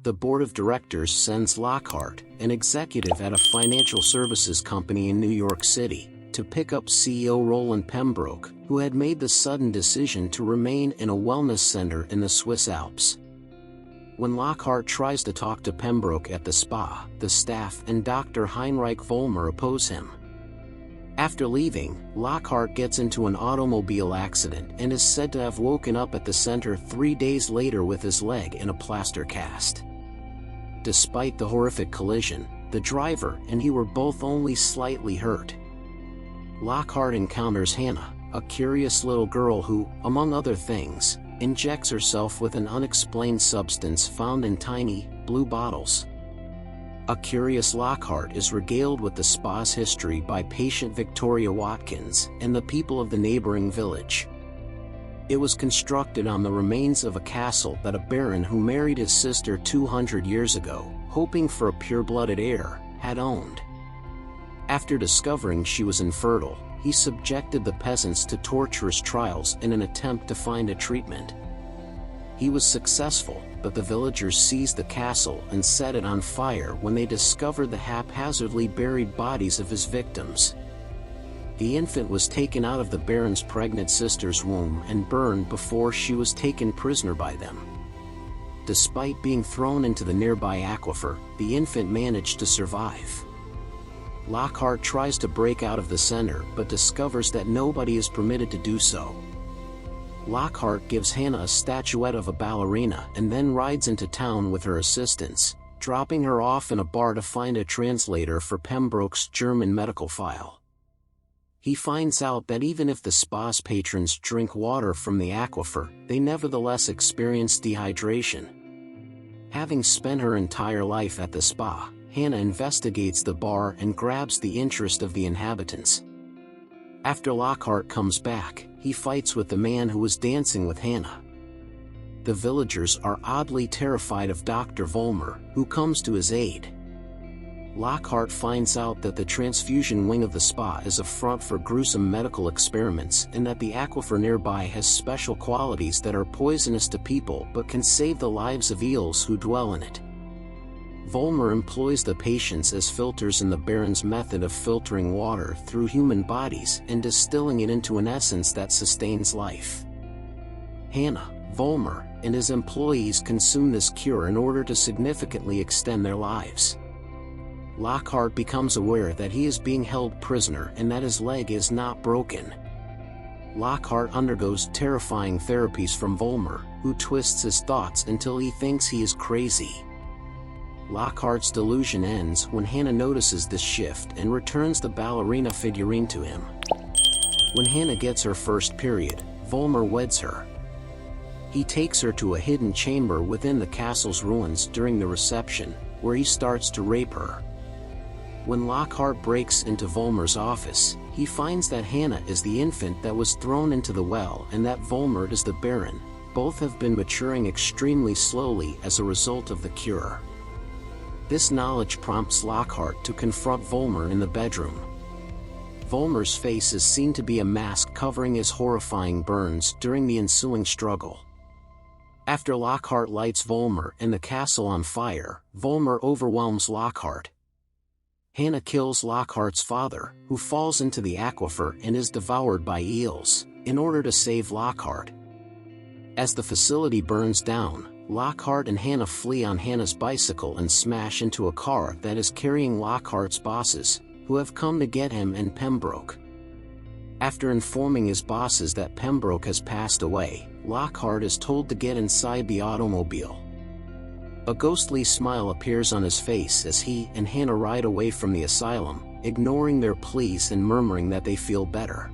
the board of directors sends Lockhart, an executive at a financial services company in New York City, to pick up CEO Roland Pembroke, who had made the sudden decision to remain in a wellness center in the Swiss Alps. When Lockhart tries to talk to Pembroke at the spa, the staff and Dr. Heinrich Vollmer oppose him. After leaving, Lockhart gets into an automobile accident and is said to have woken up at the center 3 days later with his leg in a plaster cast. Despite the horrific collision, the driver and he were both only slightly hurt. Lockhart encounters Hannah, a curious little girl who, among other things, injects herself with an unexplained substance found in tiny, blue bottles. A curious Lockhart is regaled with the spa's history by patient Victoria Watkins and the people of the neighboring village. It was constructed on the remains of a castle that a baron who married his sister 200 years ago, hoping for a pure-blooded heir, had owned. After discovering she was infertile, he subjected the peasants to torturous trials in an attempt to find a treatment. He was successful, but the villagers seized the castle and set it on fire when they discovered the haphazardly buried bodies of his victims. The infant was taken out of the baron's pregnant sister's womb and burned before she was taken prisoner by them. Despite being thrown into the nearby aquifer, the infant managed to survive. Lockhart tries to break out of the center but discovers that nobody is permitted to do so. Lockhart gives Hannah a statuette of a ballerina and then rides into town with her assistants, dropping her off in a bar to find a translator for Pembroke's German medical file. He finds out that even if the spa's patrons drink water from the aquifer, they nevertheless experience dehydration. Having spent her entire life at the spa, Hannah investigates the bar and grabs the interest of the inhabitants. After Lockhart comes back, he fights with the man who was dancing with Hannah. The villagers are oddly terrified of Dr. Vollmer, who comes to his aid. Lockhart finds out that the transfusion wing of the spa is a front for gruesome medical experiments and that the aquifer nearby has special qualities that are poisonous to people but can save the lives of eels who dwell in it. Vollmer employs the patients as filters in the baron's method of filtering water through human bodies and distilling it into an essence that sustains life. Hannah, Vollmer, and his employees consume this cure in order to significantly extend their lives. Lockhart becomes aware that he is being held prisoner and that his leg is not broken. Lockhart undergoes terrifying therapies from Vollmer, who twists his thoughts until he thinks he is crazy. Lockhart's delusion ends when Hannah notices this shift and returns the ballerina figurine to him. When Hannah gets her first period, Vollmer weds her. He takes her to a hidden chamber within the castle's ruins during the reception, where he starts to rape her. When Lockhart breaks into Vollmer's office, he finds that Hannah is the infant that was thrown into the well and that Vollmer is the baron. Both have been maturing extremely slowly as a result of the cure. This knowledge prompts Lockhart to confront Vollmer in the bedroom. Vollmer's face is seen to be a mask covering his horrifying burns during the ensuing struggle. After Lockhart lights Vollmer and the castle on fire, Vollmer overwhelms Lockhart. Hannah kills Lockhart's father, who falls into the aquifer and is devoured by eels, in order to save Lockhart. As the facility burns down, Lockhart and Hannah flee on Hannah's bicycle and smash into a car that is carrying Lockhart's bosses, who have come to get him and Pembroke. After informing his bosses that Pembroke has passed away, Lockhart is told to get inside the automobile. A ghostly smile appears on his face as he and Hannah ride away from the asylum, ignoring their pleas and murmuring that they feel better.